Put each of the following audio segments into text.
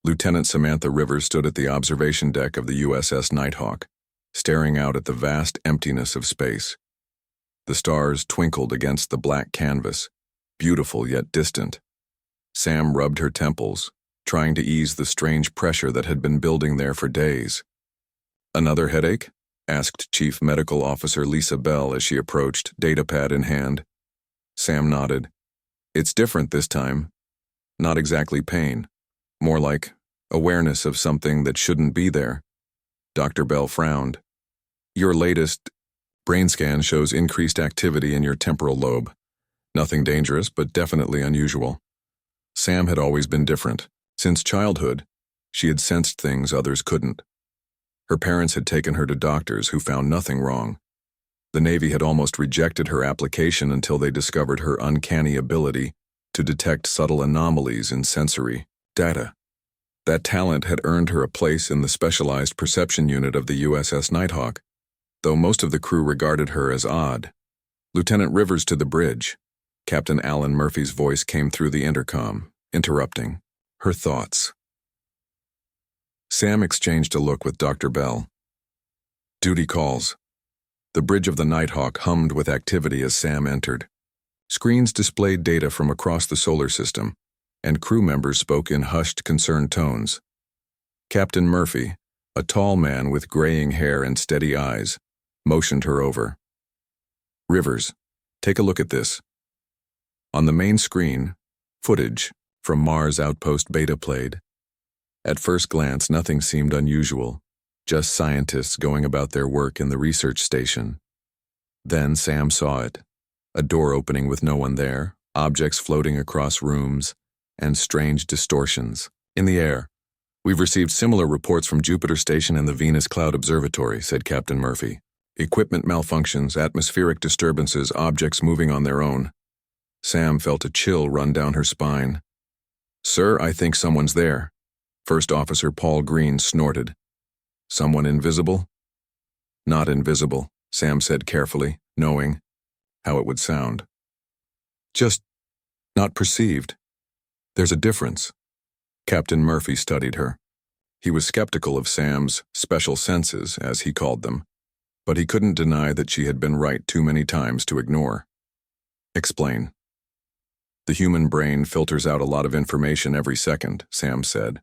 Lieutenant Samantha Rivers stood at the observation deck of the USS Nighthawk, staring out at the vast emptiness of space. The stars twinkled against the black canvas, beautiful yet distant. Sam rubbed her temples, trying to ease the strange pressure that had been building there for days. "Another headache?" asked Chief Medical Officer Lisa Bell as she approached, datapad in hand. Sam nodded. "It's different this time. Not exactly pain. More like awareness of something that shouldn't be there." Dr. Bell frowned. "Your latest brain scan shows increased activity in your temporal lobe. Nothing dangerous, but definitely unusual." Sam had always been different. Since childhood, she had sensed things others couldn't. Her parents had taken her to doctors who found nothing wrong. The Navy had almost rejected her application until they discovered her uncanny ability to detect subtle anomalies in sensory data. That talent had earned her a place in the specialized perception unit of the USS Nighthawk, though most of the crew regarded her as odd. "Lieutenant Rivers to the bridge." Captain Alan Murphy's voice came through the intercom, interrupting her thoughts. Sam exchanged a look with Dr. Bell. "Duty calls." The bridge of the Nighthawk hummed with activity as Sam entered. Screens displayed data from across the solar system, and crew members spoke in hushed, concerned tones. Captain Murphy, a tall man with graying hair and steady eyes, motioned her over. "Rivers, take a look at this." On the main screen, footage from Mars Outpost Beta played. At first glance, nothing seemed unusual, just scientists going about their work in the research station. Then Sam saw it, a door opening with no one there, objects floating across rooms, and strange distortions in the air. "We've received similar reports from Jupiter Station and the Venus Cloud Observatory," said Captain Murphy. "Equipment malfunctions, atmospheric disturbances, objects moving on their own." Sam felt a chill run down her spine. "Sir, I think someone's there." First Officer Paul Green snorted. "Someone invisible?" "Not invisible," Sam said carefully, knowing how it would sound. "Just not perceived. There's a difference." Captain Murphy studied her. He was skeptical of Sam's special senses, as he called them, but he couldn't deny that she had been right too many times to ignore. "Explain." "The human brain filters out a lot of information every second," Sam said.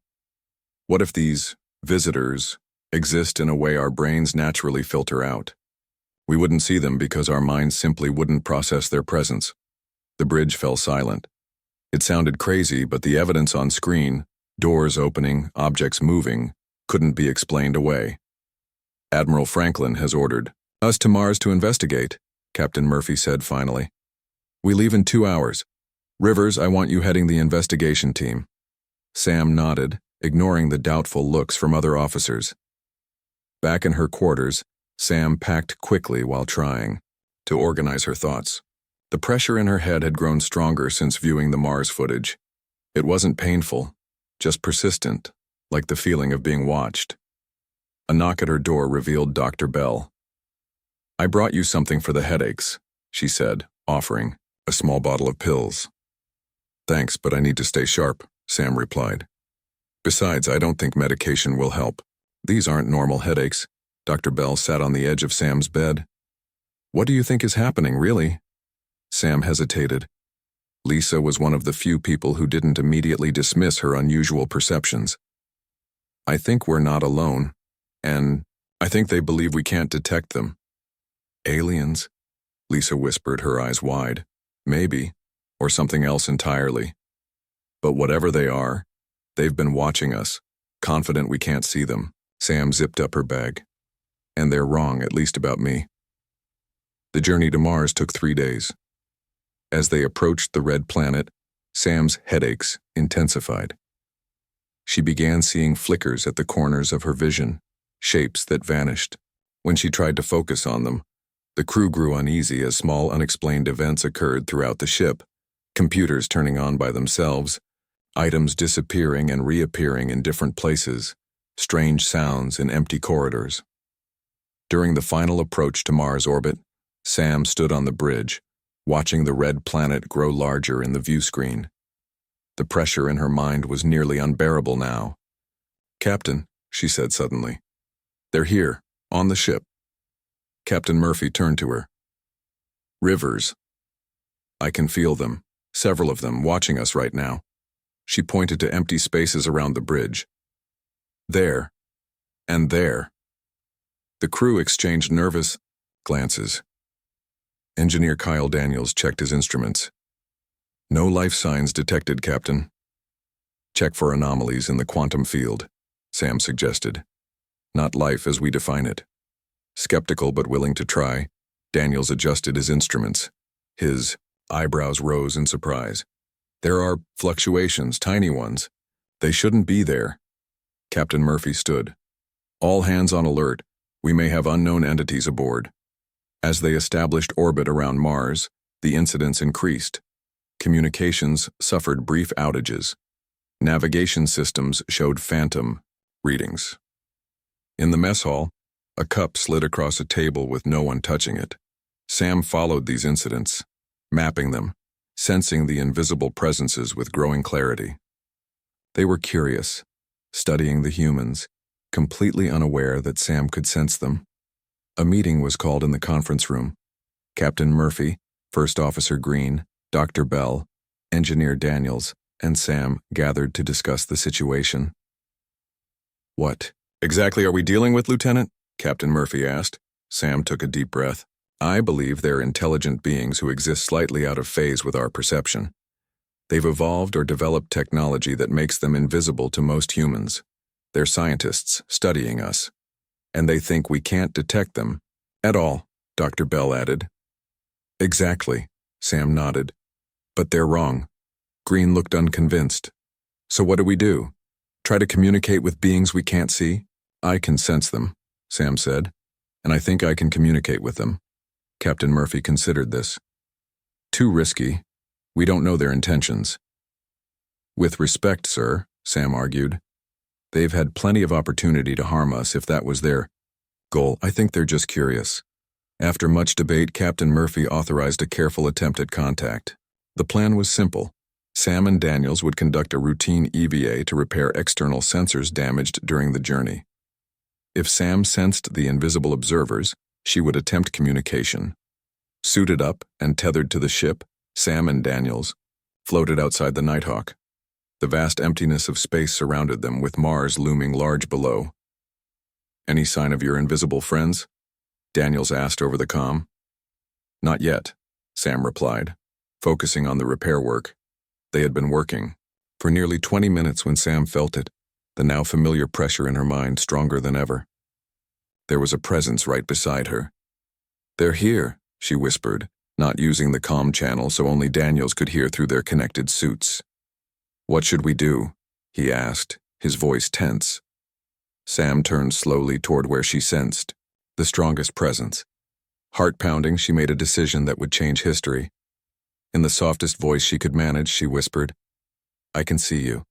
"What if these visitors exist in a way our brains naturally filter out? We wouldn't see them because our minds simply wouldn't process their presence." The bridge fell silent. It sounded crazy, but the evidence on screen, doors opening, objects moving, couldn't be explained away. "Admiral Franklin has ordered us to Mars to investigate," Captain Murphy said finally. "We leave in 2 hours. Rivers, I want you heading the investigation team." Sam nodded, ignoring the doubtful looks from other officers. Back in her quarters, Sam packed quickly while trying to organize her thoughts. The pressure in her head had grown stronger since viewing the Mars footage. It wasn't painful, just persistent, like the feeling of being watched. A knock at her door revealed Dr. Bell. "I brought you something for the headaches," she said, offering a small bottle of pills. "Thanks, but I need to stay sharp," Sam replied. "Besides, I don't think medication will help. These aren't normal headaches." Dr. Bell sat on the edge of Sam's bed. "What do you think is happening, really?" Sam hesitated. Lisa was one of the few people who didn't immediately dismiss her unusual perceptions. "I think we're not alone, and I think they believe we can't detect them." "Aliens?" Lisa whispered, her eyes wide. "Maybe, or something else entirely. But whatever they are, they've been watching us, confident we can't see them." Sam zipped up her bag. "And they're wrong, at least about me." The journey to Mars took 3 days. As they approached the red planet, Sam's headaches intensified. She began seeing flickers at the corners of her vision, shapes that vanished. When she tried to focus on them, the crew grew uneasy as small unexplained events occurred throughout the ship, computers turning on by themselves, items disappearing and reappearing in different places, strange sounds in empty corridors. During the final approach to Mars orbit, Sam stood on the bridge, watching the red planet grow larger in the view screen. The pressure in her mind was nearly unbearable now, "Captain," she said suddenly. "They're here, on the ship." Captain Murphy turned to her. "Rivers. I can feel them, several of them, watching us right now." She pointed to empty spaces around the bridge. "There. And there." The crew exchanged nervous glances. Engineer Kyle Daniels checked his instruments. "No life signs detected, Captain." "Check for anomalies in the quantum field," Sam suggested. "Not life as we define it." Skeptical but willing to try, Daniels adjusted his instruments. His eyebrows rose in surprise. "There are fluctuations, tiny ones. They shouldn't be there." Captain Murphy stood. "All hands on alert. We may have unknown entities aboard." As they established orbit around Mars, the incidents increased. Communications suffered brief outages. Navigation systems showed phantom readings. In the mess hall, a cup slid across a table with no one touching it. Sam followed these incidents, mapping them, sensing the invisible presences with growing clarity. They were curious, studying the humans, completely unaware that Sam could sense them. A meeting was called in the conference room. Captain Murphy, First Officer Green, Dr. Bell, Engineer Daniels, and Sam gathered to discuss the situation. "What exactly are we dealing with, Lieutenant?" Captain Murphy asked. Sam took a deep breath. "I believe they're intelligent beings who exist slightly out of phase with our perception. They've evolved or developed technology that makes them invisible to most humans. They're scientists studying us, and they think we can't detect them at all," Dr. Bell added. "Exactly," Sam nodded. "But they're wrong." Green looked unconvinced. "So what do we do? Try to communicate with beings we can't see?" "I can sense them," Sam said, "and I think I can communicate with them." Captain Murphy considered this. "Too risky. We don't know their intentions." "With respect, sir," Sam argued, "they've had plenty of opportunity to harm us if that was their goal. I think they're just curious." After much debate, Captain Murphy authorized a careful attempt at contact. The plan was simple. Sam and Daniels would conduct a routine EVA to repair external sensors damaged during the journey. If Sam sensed the invisible observers, she would attempt communication. Suited up and tethered to the ship, Sam and Daniels floated outside the Nighthawk. The vast emptiness of space surrounded them, with Mars looming large below. "Any sign of your invisible friends?" Daniels asked over the comm. "Not yet," Sam replied, focusing on the repair work. They had been working for nearly 20 minutes when Sam felt it, the now familiar pressure in her mind stronger than ever. There was a presence right beside her. "They're here," she whispered, not using the comm channel so only Daniels could hear through their connected suits. "What should we do?" he asked, his voice tense. Sam turned slowly toward where she sensed the strongest presence. Heart-pounding, she made a decision that would change history. In the softest voice she could manage, she whispered, "I can see you."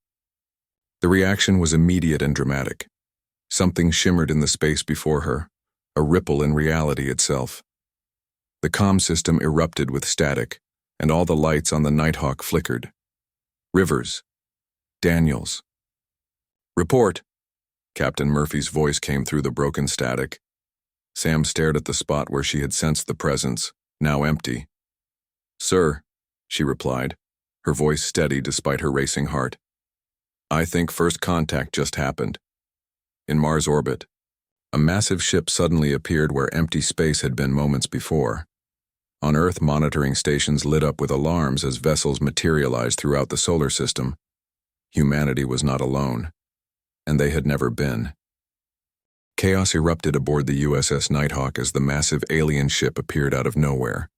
The reaction was immediate and dramatic. Something shimmered in the space before her, a ripple in reality itself. The comm system erupted with static, and all the lights on the Nighthawk flickered. Rivers. Daniels. "Report." Captain Murphy's voice came through the broken static. Sam stared at the spot where she had sensed the presence, now empty. "Sir," she replied, her voice steady despite her racing heart. "I think first contact just happened. In Mars orbit, a massive ship suddenly appeared where empty space had been moments before. On Earth, monitoring stations lit up with alarms as vessels materialized throughout the solar system. Humanity was not alone, and they had never been. Chaos erupted aboard the USS Nighthawk as the massive alien ship appeared out of nowhere.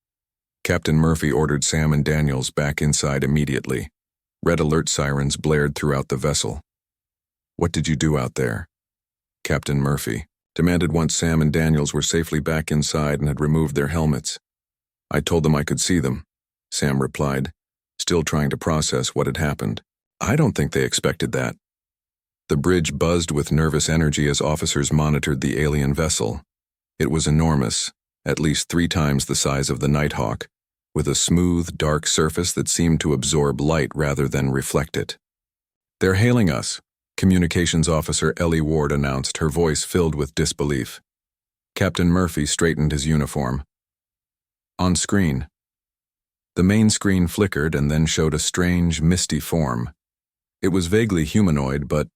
Captain Murphy ordered Sam and Daniels back inside immediately. Red alert sirens blared throughout the vessel. "What did you do out there?" Captain Murphy demanded once Sam and Daniels were safely back inside and had removed their helmets. "I told them I could see them," Sam replied, still trying to process what had happened. "I don't think they expected that." The bridge buzzed with nervous energy as officers monitored the alien vessel. It was enormous, at least 3 times the size of the Nighthawk, with a smooth, dark surface that seemed to absorb light rather than reflect it. "They're hailing us," Communications Officer Ellie Ward announced, her voice filled with disbelief. Captain Murphy straightened his uniform. On screen. The main screen flickered and then showed a strange, misty form. It was vaguely humanoid, but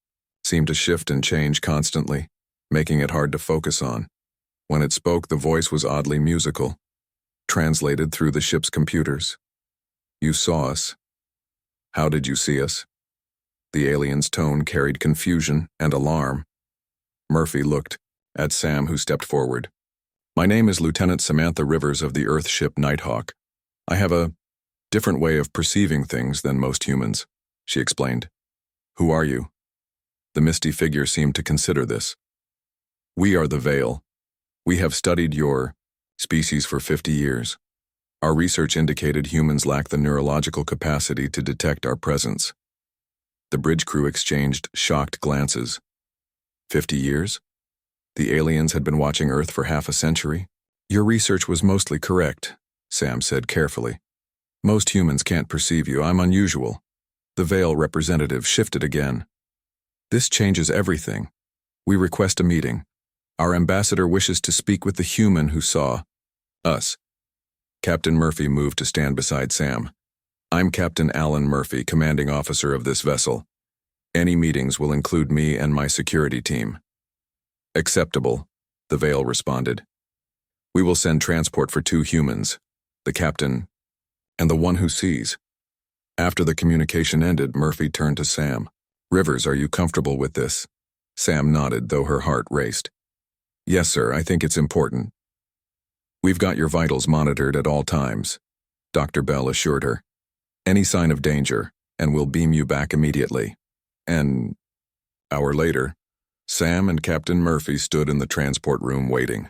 seemed to shift and change constantly, making it hard to focus on. When it spoke, the voice was oddly musical, translated through the ship's computers. You saw us. How did you see us? The alien's tone carried confusion and alarm. Murphy looked at Sam, who stepped forward. My name is Lieutenant Samantha Rivers of the Earth ship Nighthawk. I have a different way of perceiving things than most humans, she explained. Who are you? The misty figure seemed to consider this. We are the Veil. We have studied your species for 50 years. Our research indicated humans lack the neurological capacity to detect our presence. The bridge crew exchanged shocked glances. 50 years? The aliens had been watching Earth for half a century? Your research was mostly correct, Sam said carefully. Most humans can't perceive you. I'm unusual. The Veil representative shifted again. This changes everything. We request a meeting. Our ambassador wishes to speak with the human who saw us. Captain Murphy moved to stand beside Sam. I'm Captain Alan Murphy, commanding officer of this vessel. Any meetings will include me and my security team. Acceptable, the Veil responded. We will send transport for 2 humans, the captain and the one who sees. After the communication ended, Murphy turned to Sam. Rivers, are you comfortable with this? Sam nodded, though her heart raced. Yes, sir, I think it's important. We've got your vitals monitored at all times, Dr. Bell assured her. Any sign of danger, and we'll beam you back immediately. An hour later, Sam and Captain Murphy stood in the transport room waiting.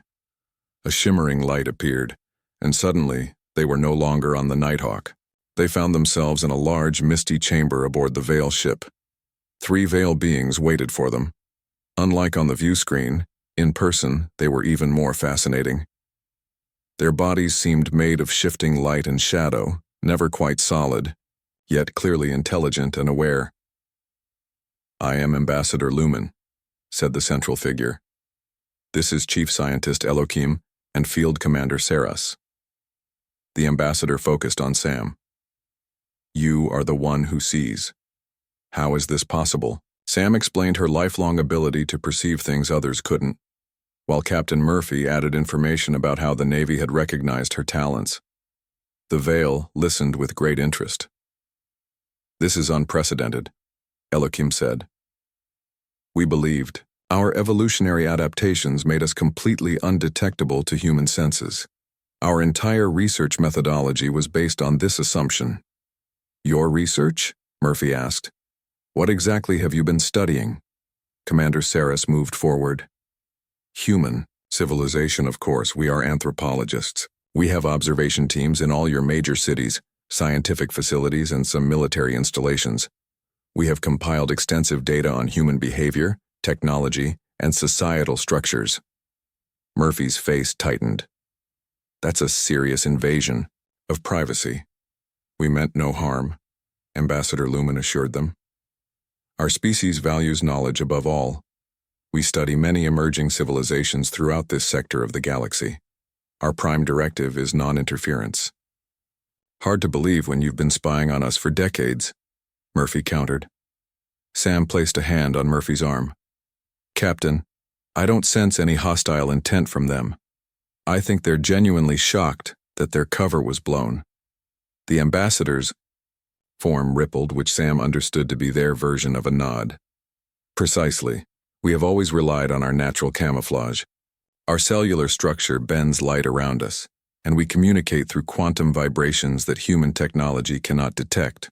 A shimmering light appeared, and suddenly they were no longer on the Nighthawk. They found themselves in a large, misty chamber aboard the Veil ship. 3 Veil beings waited for them. Unlike on the view screen, in person, they were even more fascinating. Their bodies seemed made of shifting light and shadow, never quite solid, yet clearly intelligent and aware. I am Ambassador Lumen, said the central figure. This is Chief Scientist Elohim and Field Commander Saras. The ambassador focused on Sam. You are the one who sees. How is this possible? Sam explained her lifelong ability to perceive things others couldn't, while Captain Murphy added information about how the Navy had recognized her talents. The Veil listened with great interest. This is unprecedented, Elohim said. We believed. Our evolutionary adaptations made us completely undetectable to human senses. Our entire research methodology was based on this assumption. Your research? Murphy asked. What exactly have you been studying? Commander Saras moved forward. Human civilization, of course. We are anthropologists. We have observation teams in all your major cities, scientific facilities, and some military installations. We have compiled extensive data on human behavior, technology, and societal structures. Murphy's face tightened. That's a serious invasion of privacy. We meant no harm, Ambassador Lumen assured them. Our species values knowledge above all. We study many emerging civilizations throughout this sector of the galaxy. Our prime directive is non-interference. Hard to believe when you've been spying on us for decades, Murphy countered. Sam placed a hand on Murphy's arm. Captain, I don't sense any hostile intent from them. I think they're genuinely shocked that their cover was blown. The ambassador's form rippled, which Sam understood to be their version of a nod. Precisely. We have always relied on our natural camouflage. Our cellular structure bends light around us, and we communicate through quantum vibrations that human technology cannot detect.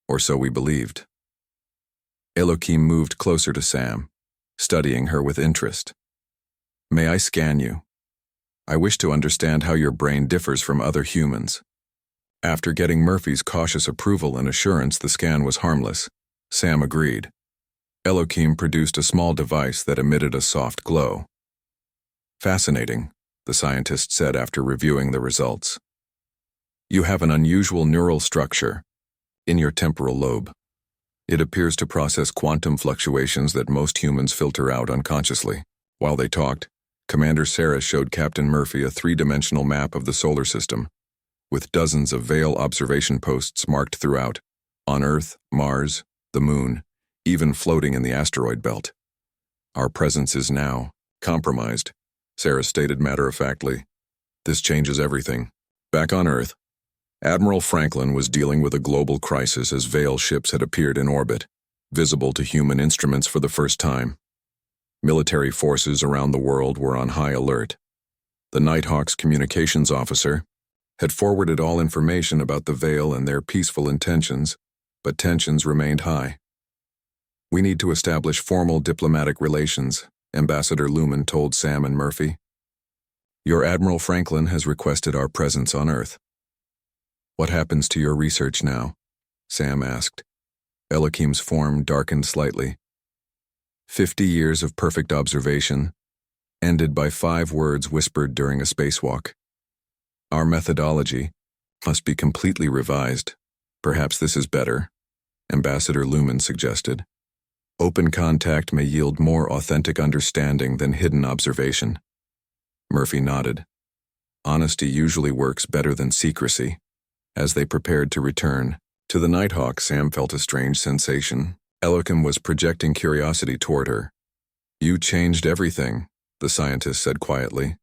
Or so we believed. Elohim moved closer to Sam, studying her with interest. May I scan you? I wish to understand how your brain differs from other humans. After getting Murphy's cautious approval and assurance the scan was harmless, Sam agreed. Elohim produced a small device that emitted a soft glow. Fascinating, the scientist said after reviewing the results. You have an unusual neural structure in your temporal lobe. It appears to process quantum fluctuations that most humans filter out unconsciously. While they talked, Commander Sarah showed Captain Murphy a three-dimensional map of the solar system, with dozens of Veil observation posts marked throughout, on Earth, Mars, the Moon, even floating in the asteroid belt. Our presence is now compromised, Sarah stated matter-of-factly. This changes everything. Back on Earth, Admiral Franklin was dealing with a global crisis as Veil ships had appeared in orbit, visible to human instruments for the first time. Military forces around the world were on high alert. The Nighthawk's communications officer had forwarded all information about the Veil and their peaceful intentions, but tensions remained high. "We need to establish formal diplomatic relations," Ambassador Lumen told Sam and Murphy. "Your Admiral Franklin has requested our presence on Earth." "What happens to your research now?" Sam asked. Elohim's form darkened slightly. 50 years of perfect observation, ended by 5 words whispered during a spacewalk. "Our methodology must be completely revised. Perhaps this is better," Ambassador Lumen suggested. "Open contact may yield more authentic understanding than hidden observation." Murphy nodded. Honesty usually works better than secrecy. As they prepared to return to the Nighthawk, Sam felt a strange sensation. Elohim was projecting curiosity toward her. "You changed everything," the scientist said quietly.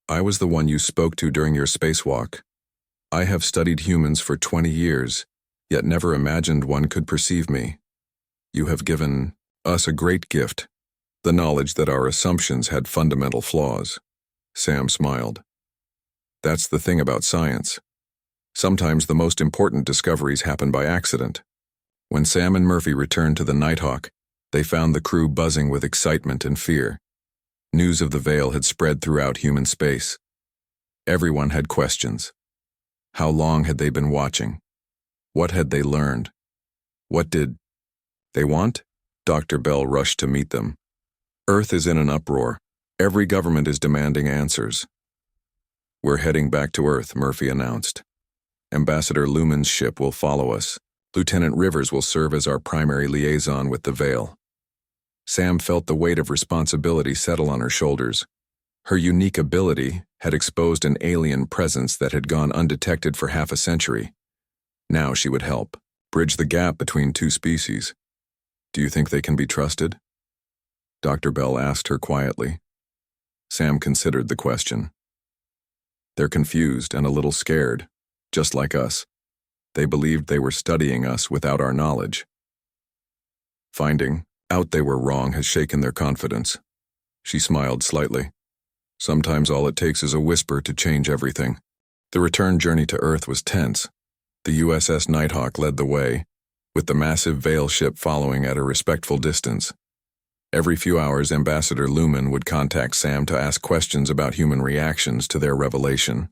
"I was the one you spoke to during your spacewalk. I have studied humans for 20 years, yet never imagined one could perceive me. You have given us a great gift, the knowledge that our assumptions had fundamental flaws." Sam smiled. "That's the thing about science. Sometimes the most important discoveries happen by accident." When Sam and Murphy returned to the Nighthawk, they found the crew buzzing with excitement and fear. News of the Veil had spread throughout human space. Everyone had questions. How long had they been watching? What had they learned? What did they want? Dr. Bell rushed to meet them. "Earth is in an uproar. Every government is demanding answers." "We're heading back to Earth," Murphy announced. "Ambassador Lumen's ship will follow us. Lieutenant Rivers will serve as our primary liaison with the Veil." Sam felt the weight of responsibility settle on her shoulders. Her unique ability had exposed an alien presence that had gone undetected for half a century. Now she would help bridge the gap between two species. "Do you think they can be trusted?" Dr. Bell asked her quietly. Sam considered the question. "They're confused and a little scared, just like us. They believed they were studying us without our knowledge. Finding out they were wrong has shaken their confidence." She smiled slightly. "Sometimes all it takes is a whisper to change everything." The return journey to Earth was tense. The USS Nighthawk led the way, with the massive Veil ship following at a respectful distance. Every few hours, Ambassador Lumen would contact Sam to ask questions about human reactions to their revelation.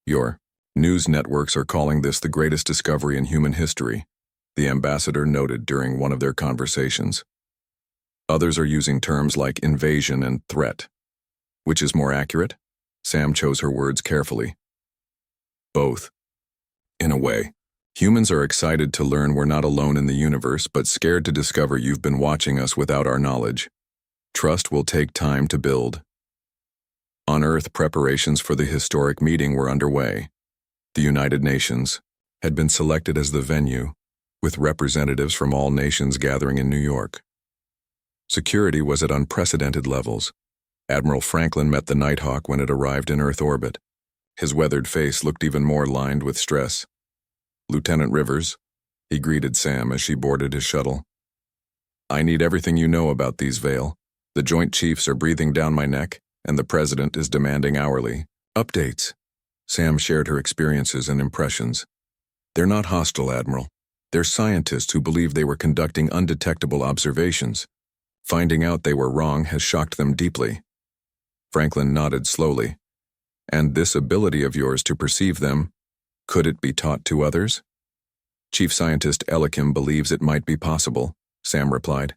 "Your news networks are calling this the greatest discovery in human history," the ambassador noted during one of their conversations. "Others are using terms like invasion and threat. Which is more accurate?" Sam chose her words carefully. "Both. In a way. Humans are excited to learn we're not alone in the universe, but scared to discover you've been watching us without our knowledge. Trust will take time to build." On Earth, preparations for the historic meeting were underway. The United Nations had been selected as the venue, with representatives from all nations gathering in New York. Security was at unprecedented levels. Admiral Franklin met the Nighthawk when it arrived in Earth orbit. His weathered face looked even more lined with stress. "Lieutenant Rivers," he greeted Sam as she boarded his shuttle. "I need everything you know about these Veil. The Joint Chiefs are breathing down my neck, and the President is demanding hourly updates." Sam shared her experiences and impressions. "They're not hostile, Admiral. They're scientists who believe they were conducting undetectable observations. Finding out they were wrong has shocked them deeply." Franklin nodded slowly. "And this ability of yours to perceive them, could it be taught to others?" "Chief Scientist Elohim believes it might be possible," Sam replied.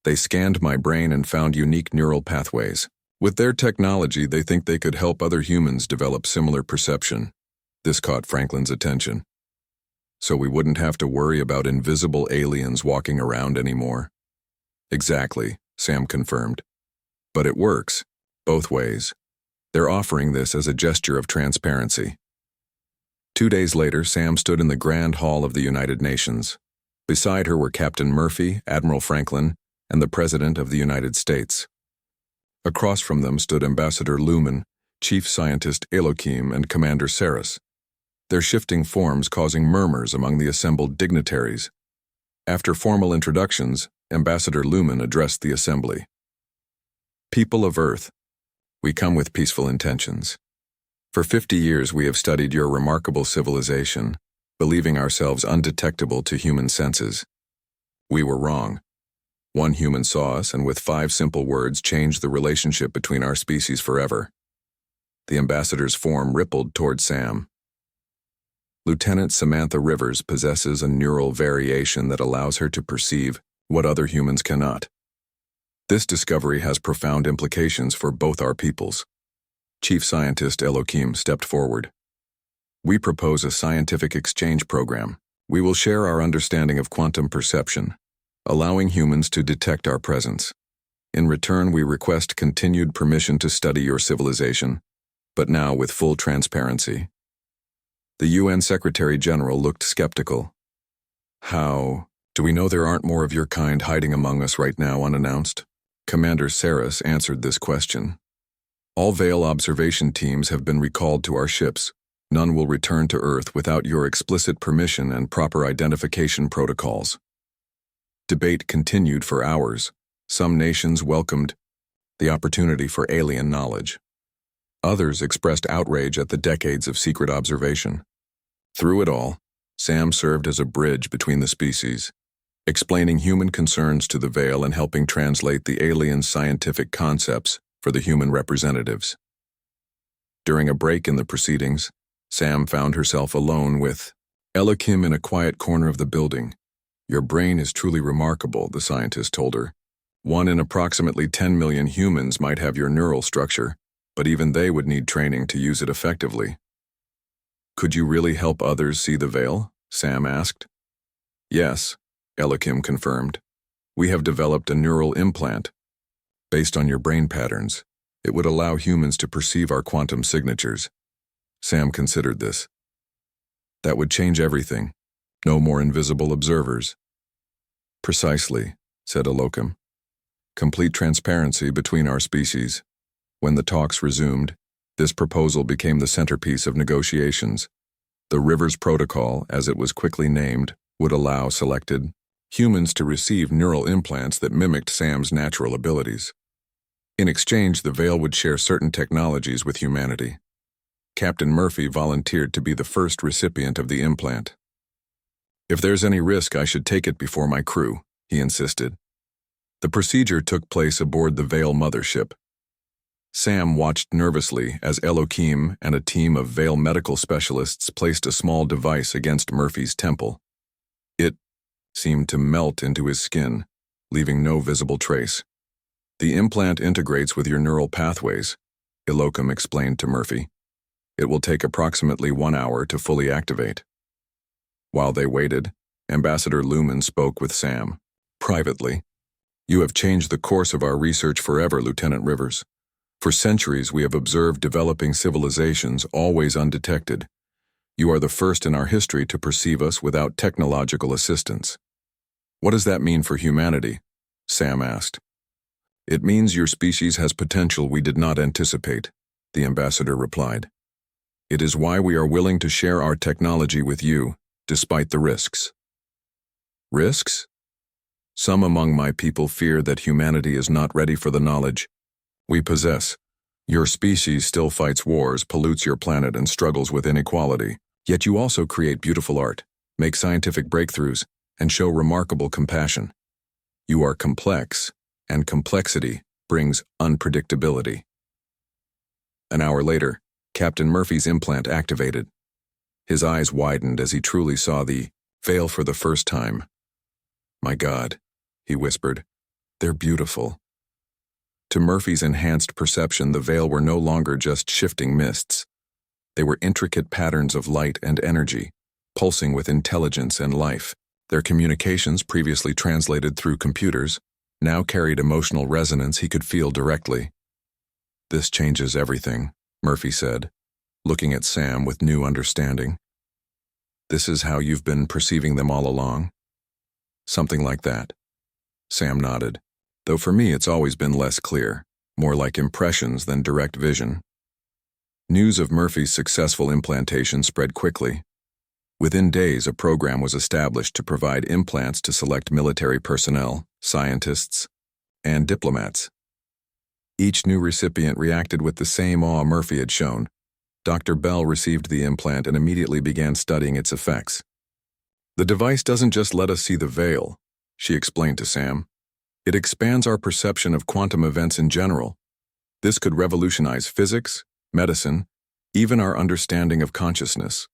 "They scanned my brain and found unique neural pathways. With their technology, they think they could help other humans develop similar perception." This caught Franklin's attention. So we wouldn't have to worry about invisible aliens walking around anymore. Exactly, Sam confirmed. But it works, both ways. They're offering this as a gesture of transparency. 2 days later, Sam stood in the Grand Hall of the United Nations. Beside her were Captain Murphy, Admiral Franklin, and the President of the United States. Across from them stood Ambassador Lumen, Chief Scientist Elohim, and Commander Saris, their shifting forms causing murmurs among the assembled dignitaries. After formal introductions, Ambassador Lumen addressed the assembly. People of Earth, we come with peaceful intentions. For 50 years we have studied your remarkable civilization, believing ourselves undetectable to human senses. We were wrong. One human saw us and with 5 simple words changed the relationship between our species forever. The ambassador's form rippled toward Sam. Lieutenant Samantha Rivers possesses a neural variation that allows her to perceive what other humans cannot. This discovery has profound implications for both our peoples. Chief Scientist Elohim stepped forward. We propose a scientific exchange program. We will share our understanding of quantum perception, allowing humans to detect our presence. In return, we request continued permission to study your civilization, but now with full transparency. The UN Secretary General looked skeptical. How? Do we know there aren't more of your kind hiding among us right now unannounced? Commander Saris answered this question. All Vale observation teams have been recalled to our ships. None will return to Earth without your explicit permission and proper identification protocols. Debate continued for hours. Some nations welcomed the opportunity for alien knowledge. Others expressed outrage at the decades of secret observation. Through it all, Sam served as a bridge between the species, explaining human concerns to the Vale and helping translate the alien scientific concepts for the human representatives. During a break in the proceedings, Sam found herself alone with Elohim in a quiet corner of the building. Your brain is truly remarkable, the scientist told her. 1 in approximately 10 million humans might have your neural structure, but even they would need training to use it effectively. Could you really help others see the Vale? Sam asked. Yes, Elohim confirmed. We have developed a neural implant. Based on your brain patterns, it would allow humans to perceive our quantum signatures. Sam considered this. That would change everything. No more invisible observers. Precisely, said Elohim. Complete transparency between our species. When the talks resumed, this proposal became the centerpiece of negotiations. The Rivers Protocol, as it was quickly named, would allow selected humans to receive neural implants that mimicked Sam's natural abilities. In exchange, the Vale would share certain technologies with humanity. Captain Murphy volunteered to be the first recipient of the implant. If there's any risk, I should take it before my crew, he insisted. The procedure took place aboard the Vale mothership. Sam watched nervously as Elohim and a team of Vale medical specialists placed a small device against Murphy's temple. It seemed to melt into his skin, leaving no visible trace. The implant integrates with your neural pathways, Elohim explained to Murphy. It will take approximately 1 hour to fully activate. While they waited, Ambassador Lumen spoke with Sam. Privately, you have changed the course of our research forever, Lieutenant Rivers. For centuries, we have observed developing civilizations always undetected. You are the first in our history to perceive us without technological assistance. What does that mean for humanity? Sam asked. It means your species has potential we did not anticipate, the ambassador replied. It is why we are willing to share our technology with you, despite the risks. Risks? Some among my people fear that humanity is not ready for the knowledge we possess. Your species still fights wars, pollutes your planet, and struggles with inequality. Yet you also create beautiful art, make scientific breakthroughs, and show remarkable compassion. You are complex, and complexity brings unpredictability. An hour later, Captain Murphy's implant activated. His eyes widened as he truly saw the Vale for the first time. My God, he whispered, they're beautiful. To Murphy's enhanced perception, the Vale were no longer just shifting mists. They were intricate patterns of light and energy, pulsing with intelligence and life. Their communications, previously translated through computers, now carried emotional resonance he could feel directly. "This changes everything," Murphy said, looking at Sam with new understanding. "This is how you've been perceiving them all along?" "Something like that." Sam nodded, "though for me it's always been less clear, more like impressions than direct vision." News of Murphy's successful implantation spread quickly. Within days, a program was established to provide implants to select military personnel, scientists, and diplomats. Each new recipient reacted with the same awe Murphy had shown. Dr. Bell received the implant and immediately began studying its effects. "The device doesn't just let us see the veil," she explained to Sam. "It expands our perception of quantum events in general. This could revolutionize physics, medicine, even our understanding of consciousness."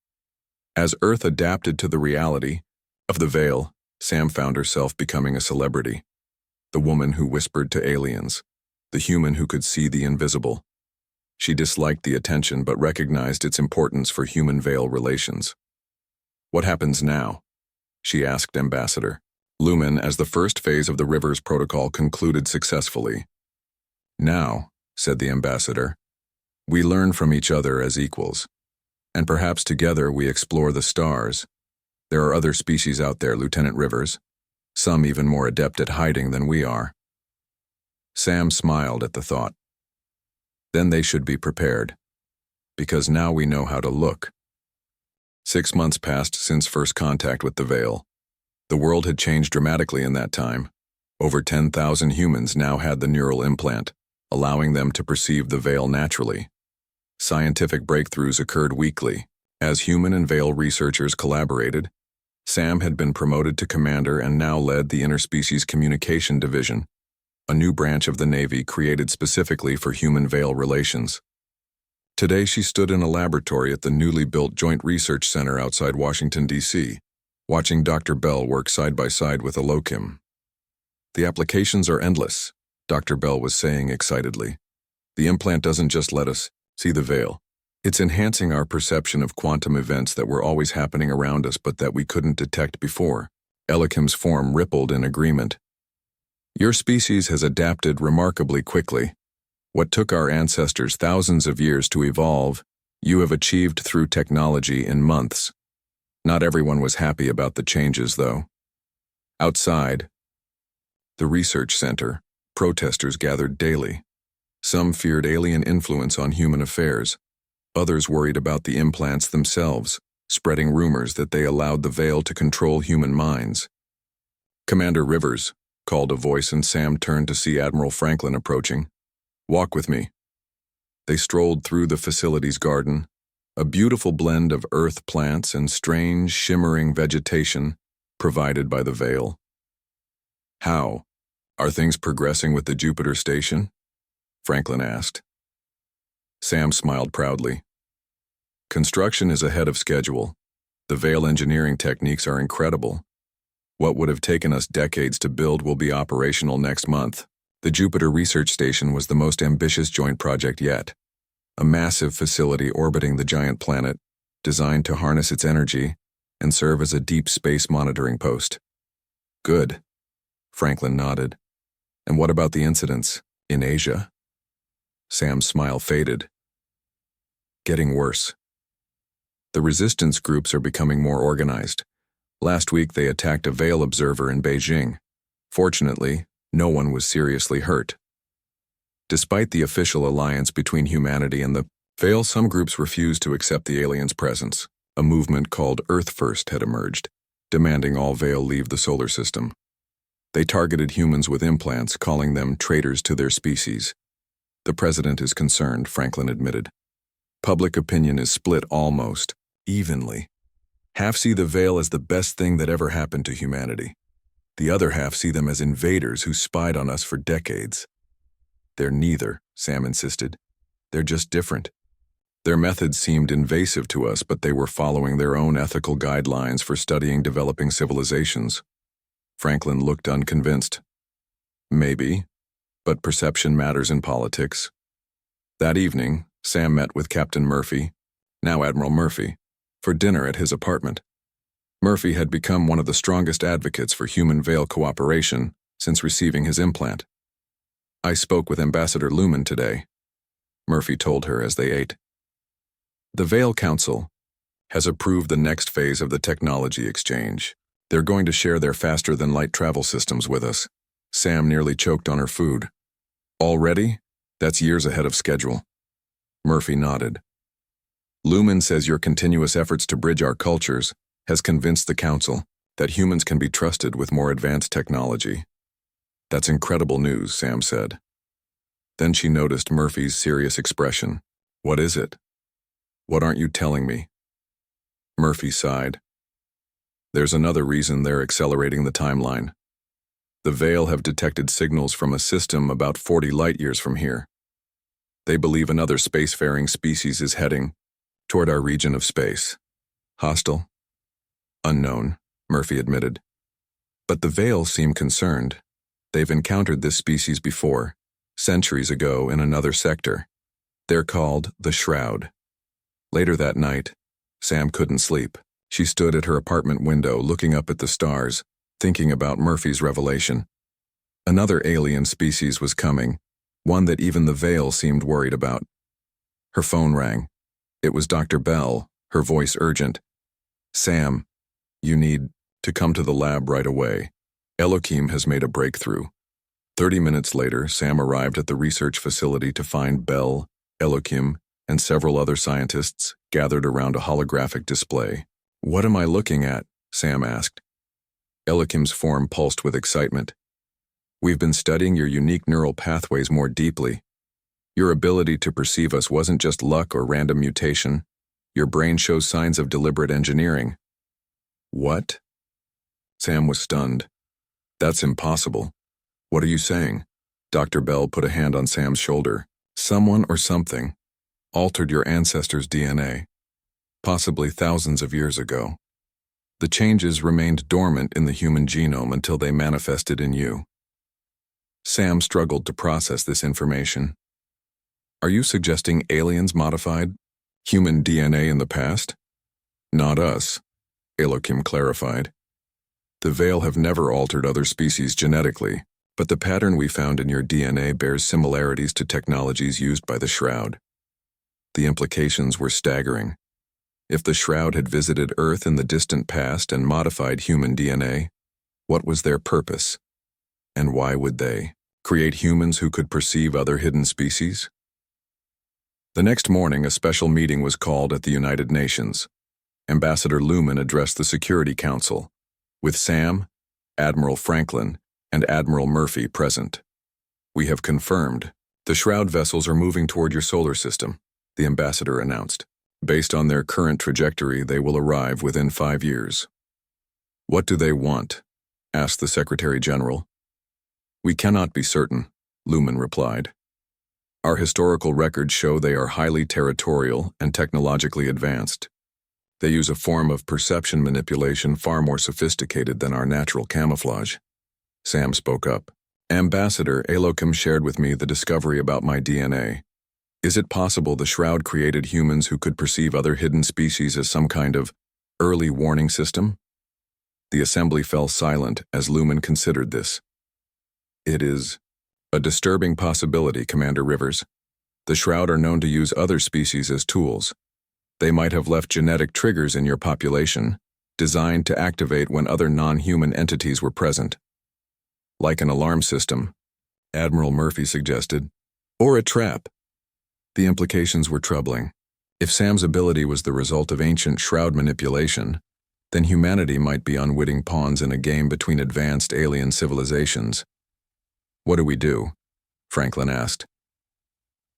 As Earth adapted to the reality of the veil, Sam found herself becoming a celebrity. The woman who whispered to aliens, the human who could see the invisible. She disliked the attention but recognized its importance for human-veil relations. "What happens now?" she asked Ambassador Lumen as the first phase of the Rivers Protocol concluded successfully. "Now," said the ambassador, "we learn from each other as equals. And perhaps together we explore the stars. There are other species out there, Lieutenant Rivers, some even more adept at hiding than we are." Sam smiled at the thought. "Then they should be prepared, because now we know how to look." 6 months passed since first contact with the veil. The world had changed dramatically in that time. Over 10,000 humans now had the neural implant, allowing them to perceive the veil naturally. Scientific breakthroughs occurred weekly. As human and veil researchers collaborated, Sam had been promoted to commander and now led the Interspecies Communication Division, a new branch of the Navy created specifically for human-veil relations. Today she stood in a laboratory at the newly built Joint Research Center outside Washington, D.C., watching Dr. Bell work side by side with Elohim. "The applications are endless," Dr. Bell was saying excitedly. "The implant doesn't just let us see the veil. It's enhancing our perception of quantum events that were always happening around us but that we couldn't detect before." Elohim's form rippled in agreement. "Your species has adapted remarkably quickly. What took our ancestors thousands of years to evolve, you have achieved through technology in months." Not everyone was happy about the changes, though. Outside the research center, protesters gathered daily. Some feared alien influence on human affairs. Others worried about the implants themselves, spreading rumors that they allowed the veil to control human minds. "Commander Rivers," called a voice, and Sam turned to see Admiral Franklin approaching. "Walk with me." They strolled through the facility's garden, a beautiful blend of earth plants and strange, shimmering vegetation provided by the veil. "How? Are things progressing with the Jupiter station?" Franklin asked. Sam smiled proudly. "Construction is ahead of schedule. The veil engineering techniques are incredible. What would have taken us decades to build will be operational next month." The Jupiter Research Station was the most ambitious joint project yet. A massive facility orbiting the giant planet, designed to harness its energy and serve as a deep space monitoring post. "Good," Franklin nodded. "And what about the incidents in Asia?" Sam's smile faded. "Getting worse. The resistance groups are becoming more organized. Last week they attacked a veil observer in Beijing. Fortunately, no one was seriously hurt. Despite the official alliance between humanity and the veil, some groups refused to accept the aliens' presence. A movement called Earth First had emerged, demanding all veil leave the solar system. They targeted humans with implants, calling them traitors to their species. "The president is concerned," Franklin admitted. "Public opinion is split almost evenly. Half see the veil as the best thing that ever happened to humanity. The other half see them as invaders who spied on us for decades." "They're neither," Sam insisted. "They're just different. Their methods seemed invasive to us, but they were following their own ethical guidelines for studying developing civilizations." Franklin looked unconvinced. "Maybe, but perception matters in politics." That evening, Sam met with Captain Murphy, now Admiral Murphy, for dinner at his apartment. Murphy had become one of the strongest advocates for human-Veil cooperation since receiving his implant. "I spoke with Ambassador Lumen today," Murphy told her as they ate. "The Veil Council has approved the next phase of the technology exchange. They're going to share their faster-than-light travel systems with us." Sam nearly choked on her food. "Already? That's years ahead of schedule." Murphy nodded. "Lumen says your continuous efforts to bridge our cultures has convinced the Council that humans can be trusted with more advanced technology." "That's incredible news," Sam said. Then she noticed Murphy's serious expression. "What is it? What aren't you telling me?" Murphy sighed. "There's another reason they're accelerating the timeline. The Veil have detected signals from a system about 40 light-years from here. They believe another spacefaring species is heading toward our region of space. Hostile? Unknown," Murphy admitted. "But the Veil seem concerned. They've encountered this species before, centuries ago in another sector. They're called the Shroud." Later that night, Sam couldn't sleep. She stood at her apartment window looking up at the stars, thinking about Murphy's revelation. Another alien species was coming, one that even the Veil seemed worried about. Her phone rang. It was Dr. Bell, her voice urgent. "Sam, you need to come to the lab right away. Elohim has made a breakthrough." 30 minutes later, Sam arrived at the research facility to find Bell, Elohim, and several other scientists gathered around a holographic display. "What am I looking at?" Sam asked. Elohim's form pulsed with excitement. "We've been studying your unique neural pathways more deeply. Your ability to perceive us wasn't just luck or random mutation. Your brain shows signs of deliberate engineering." "What?" Sam was stunned. "That's impossible. What are you saying?" Dr. Bell put a hand on Sam's shoulder. "Someone or something altered your ancestors' DNA, possibly thousands of years ago. The changes remained dormant in the human genome until they manifested in you." Sam struggled to process this information. "Are you suggesting aliens modified human DNA in the past?" "Not us," Elohim clarified. "The Veil have never altered other species genetically, but the pattern we found in your DNA bears similarities to technologies used by the Shroud." The implications were staggering. If the Shroud had visited Earth in the distant past and modified human DNA, what was their purpose? And why would they create humans who could perceive other hidden species? The next morning, a special meeting was called at the United Nations. Ambassador Lumen addressed the Security Council, with Sam, Admiral Franklin, and Admiral Murphy present. "We have confirmed. The Shroud vessels are moving toward your solar system," the ambassador announced. "Based on their current trajectory, they will arrive within 5 years. "What do they want?" asked the Secretary General. "We cannot be certain," Lumen replied. "Our historical records show they are highly territorial and technologically advanced. They use a form of perception manipulation far more sophisticated than our natural camouflage." Sam spoke up. "Ambassador, Elohim shared with me the discovery about my DNA. Is it possible the Shroud created humans who could perceive other hidden species as some kind of early warning system?" The assembly fell silent as Lumen considered this. "It is a disturbing possibility, Commander Rivers. The Shroud are known to use other species as tools. They might have left genetic triggers in your population, designed to activate when other non-human entities were present. Like an alarm system," Admiral Murphy suggested. "Or a trap." The implications were troubling. If Sam's ability was the result of ancient Shroud manipulation, then humanity might be unwitting pawns in a game between advanced alien civilizations. "What do we do?" Franklin asked.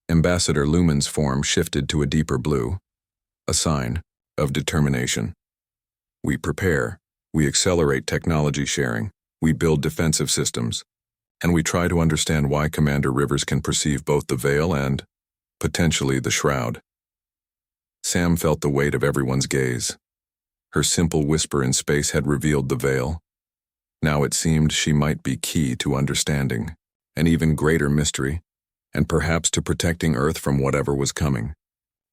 Ambassador Lumen's form shifted to a deeper blue, a sign of determination. "We prepare, we accelerate technology sharing, we build defensive systems, and we try to understand why Commander Rivers can perceive both the Veil and, potentially, the Shroud." Sam felt the weight of everyone's gaze. Her simple whisper in space had revealed the Veil. Now it seemed she might be key to understanding an even greater mystery, and perhaps to protecting Earth from whatever was coming.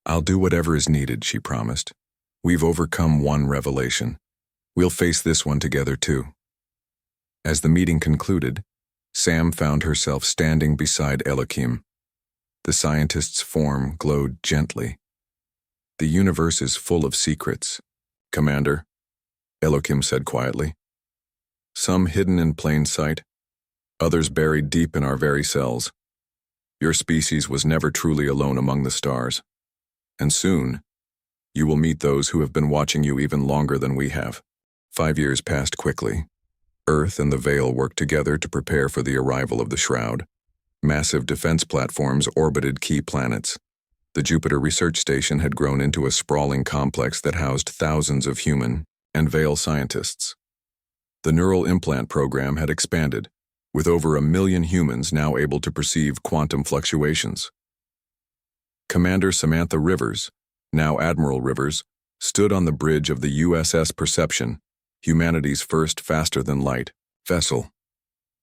"I'll do whatever is needed," she promised. "We've overcome one revelation. We'll face this one together too. As the meeting concluded, Sam found herself standing beside Elohim. The scientist's form glowed gently. The universe is full of secrets, Commander, Elohim said quietly. Some hidden in plain sight, others buried deep in our very cells. Your species was never truly alone among the stars. And soon, you will meet those who have been watching you even longer than we have. 5 years passed quickly. Earth and the Veil worked together to prepare for the arrival of the Shroud. Massive defense platforms orbited key planets. The Jupiter Research Station had grown into a sprawling complex that housed thousands of human and Veil scientists. The neural implant program had expanded, with over 1 million humans now able to perceive quantum fluctuations. Commander Samantha Rivers, now Admiral Rivers, stood on the bridge of the USS Perception, humanity's first faster-than-light vessel.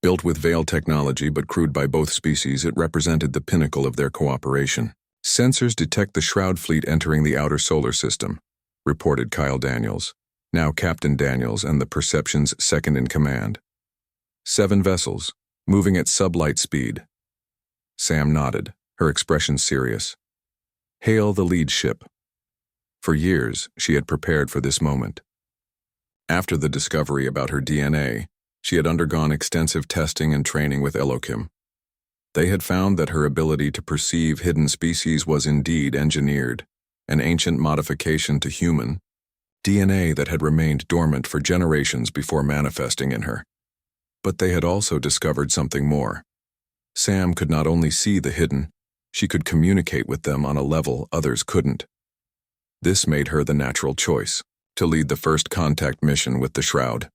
Built with Veil technology but crewed by both species, it represented the pinnacle of their cooperation. Sensors detect the Shroud fleet entering the outer solar system, reported Kyle Daniels, now Captain Daniels and the Perception's second-in-command. 7 vessels, moving at sublight speed. Sam nodded, her expression serious. Hail the lead ship. For years, she had prepared for this moment. After the discovery about her DNA, she had undergone extensive testing and training with Elohim. They had found that her ability to perceive hidden species was indeed engineered, an ancient modification to human DNA that had remained dormant for generations before manifesting in her. But they had also discovered something more. Sam could not only see the hidden, she could communicate with them on a level others couldn't. This made her the natural choice to lead the first contact mission with the Shroud.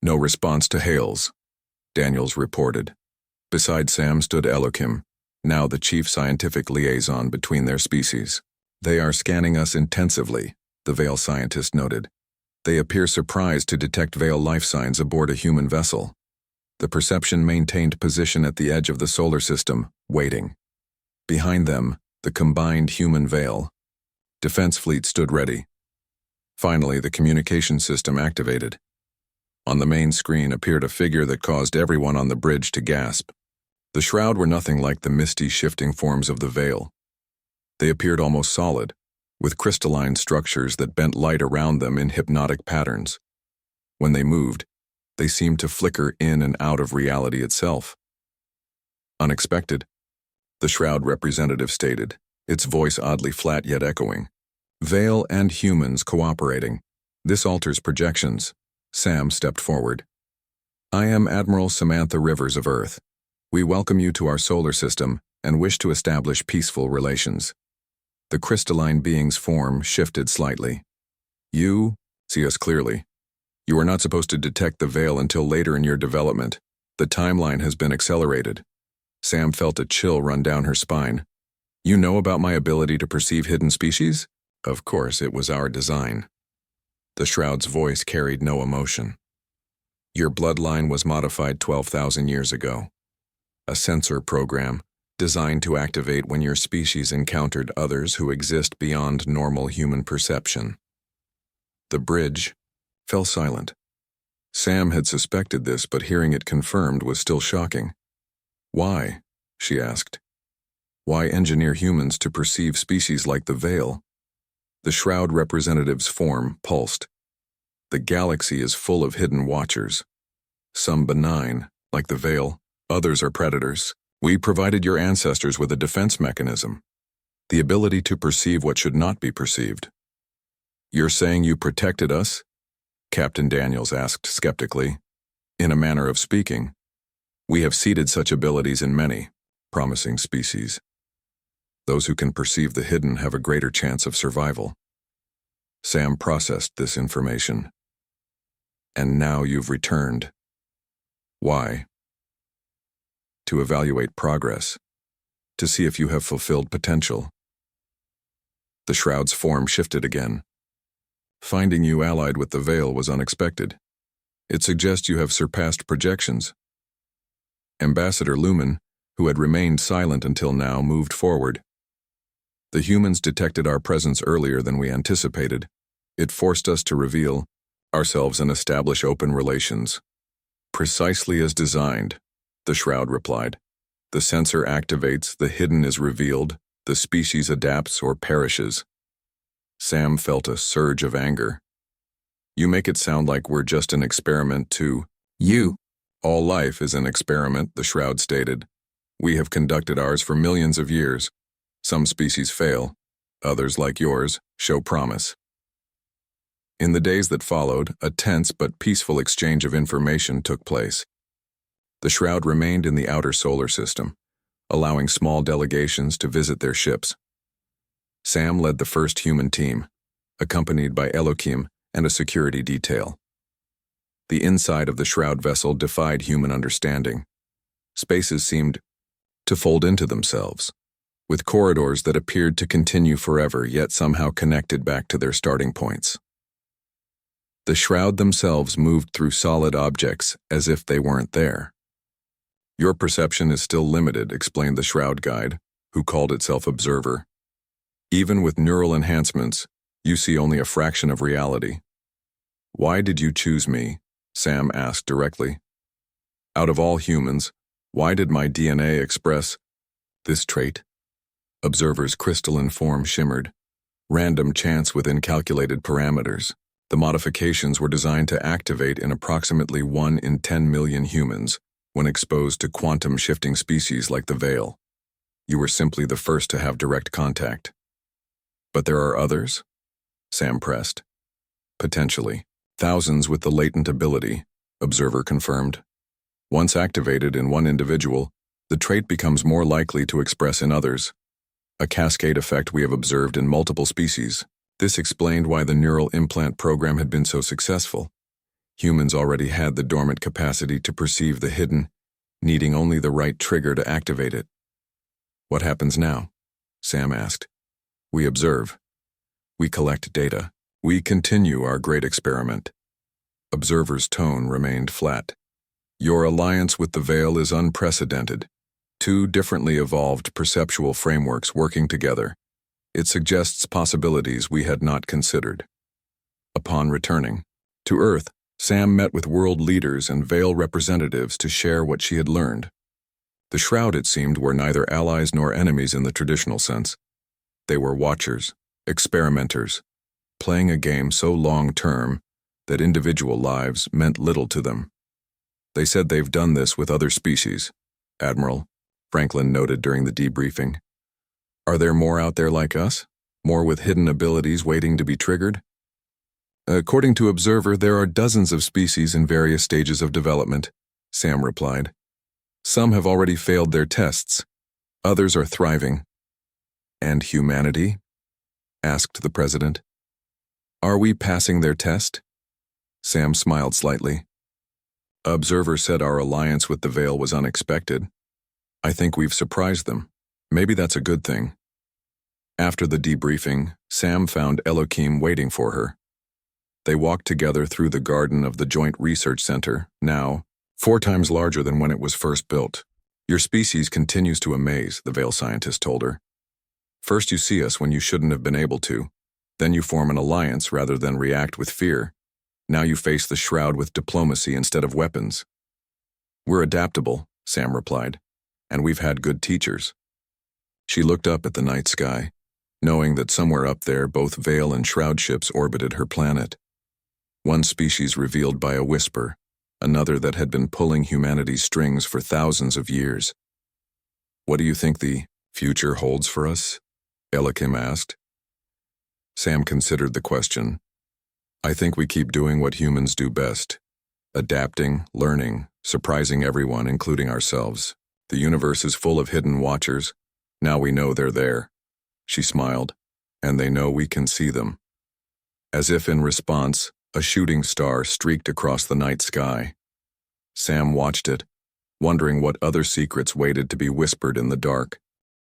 No response to hails, Daniels reported. Beside Sam stood Elohim, now the chief scientific liaison between their species. They are scanning us intensively, the Veil scientist noted. They appear surprised to detect Veil life signs aboard a human vessel. The Perception maintained position at the edge of the solar system, waiting. Behind them, the combined human Veil defense fleet stood ready. Finally, the communication system activated. On the main screen appeared a figure that caused everyone on the bridge to gasp. The Shroud were nothing like the misty, shifting forms of the Veil. They appeared almost solid, with crystalline structures that bent light around them in hypnotic patterns. When they moved, they seemed to flicker in and out of reality itself. Unexpected, the Shroud representative stated, its voice oddly flat yet echoing. Veil and humans cooperating. This alters projections. Sam stepped forward. I am Admiral Samantha Rivers of Earth. We welcome you to our solar system and wish to establish peaceful relations. The crystalline being's form shifted slightly. You see us clearly. You are not supposed to detect the Veil until later in your development. The timeline has been accelerated. Sam felt a chill run down her spine. You know about my ability to perceive hidden species? Of course, it was our design. The Shroud's voice carried no emotion. Your bloodline was modified 12,000 years ago. A sensor program designed to activate when your species encountered others who exist beyond normal human perception. The bridge fell silent. Sam had suspected this, but hearing it confirmed was still shocking. Why? She asked. Why engineer humans to perceive species like the Veil? The Shroud representative's form pulsed. The galaxy is full of hidden watchers. Some benign, like the Veil, others are predators. We provided your ancestors with a defense mechanism, the ability to perceive what should not be perceived. You're saying you protected us? Captain Daniels asked skeptically. In a manner of speaking, we have seeded such abilities in many promising species. Those who can perceive the hidden have a greater chance of survival. Sam processed this information. And now you've returned. Why? To evaluate progress, to see if you have fulfilled potential. The Shroud's form shifted again. Finding you allied with the Veil was unexpected. It suggests you have surpassed projections. Ambassador Lumen, who had remained silent until now, moved forward. The humans detected our presence earlier than we anticipated. It forced us to reveal ourselves and establish open relations. Precisely as designed, the shroud replied. The sensor activates, the hidden is revealed, the species adapts or perishes. Sam felt a surge of anger. You make it sound like we're just an experiment too. You. All life is an experiment, the shroud stated. We have conducted ours for millions of years. Some species fail. Others, like yours, show promise. In the days that followed, a tense but peaceful exchange of information took place. The shroud remained in the outer solar system, allowing small delegations to visit their ships. Sam led the first human team, accompanied by Elohim and a security detail. The inside of the shroud vessel defied human understanding. Spaces seemed to fold into themselves, with corridors that appeared to continue forever yet somehow connected back to their starting points. The shroud themselves moved through solid objects as if they weren't there. Your perception is still limited, explained the shroud guide, who called itself Observer. Even with neural enhancements, you see only a fraction of reality. Why did you choose me? Sam asked directly. Out of all humans, why did my DNA express this trait? Observer's crystalline form shimmered. Random chance with incalculated parameters. The modifications were designed to activate in approximately 1 in 10 million humans when exposed to quantum-shifting species like the Veil. You were simply the first to have direct contact. But there are others? Sam pressed. Potentially. Thousands with the latent ability, Observer confirmed. Once activated in one individual, the trait becomes more likely to express in others. A cascade effect we have observed in multiple species. This explained why the neural implant program had been so successful. Humans already had the dormant capacity to perceive the hidden, needing only the right trigger to activate it. What happens now? Sam asked. We observe. We collect data. We continue our great experiment. Observer's tone remained flat. Your alliance with the Veil is unprecedented. Two differently evolved perceptual frameworks working together. It suggests possibilities we had not considered. Upon returning to Earth, Sam met with world leaders and Veil representatives to share what she had learned. The Shroud, it seemed, were neither allies nor enemies in the traditional sense. They were watchers, experimenters, playing a game so long-term that individual lives meant little to them. They said they've done this with other species, Admiral Franklin noted during the debriefing. Are there more out there like us? More with hidden abilities waiting to be triggered? According to Observer, there are dozens of species in various stages of development, Sam replied. Some have already failed their tests. Others are thriving. And humanity? Asked the president. Are we passing their test? Sam smiled slightly. Observer said our alliance with the Veil was unexpected. I think we've surprised them. Maybe that's a good thing. After the debriefing, Sam found Elohim waiting for her. They walked together through the garden of the Joint Research Center, now 4 times larger than when it was first built. Your species continues to amaze, the Veil scientist told her. First you see us when you shouldn't have been able to. Then you form an alliance rather than react with fear. Now you face the Shroud with diplomacy instead of weapons. We're adaptable, Sam replied, and we've had good teachers. She looked up at the night sky, knowing that somewhere up there both Veil and Shroud ships orbited her planet. One species revealed by a whisper, another that had been pulling humanity's strings for thousands of years. What do you think the future holds for us? Elohim asked. Sam considered the question. I think we keep doing what humans do best. Adapting, learning, surprising everyone, including ourselves. The universe is full of hidden watchers. Now we know they're there. She smiled, and they know we can see them. As if in response, a shooting star streaked across the night sky. Sam watched it, wondering what other secrets waited to be whispered in the dark.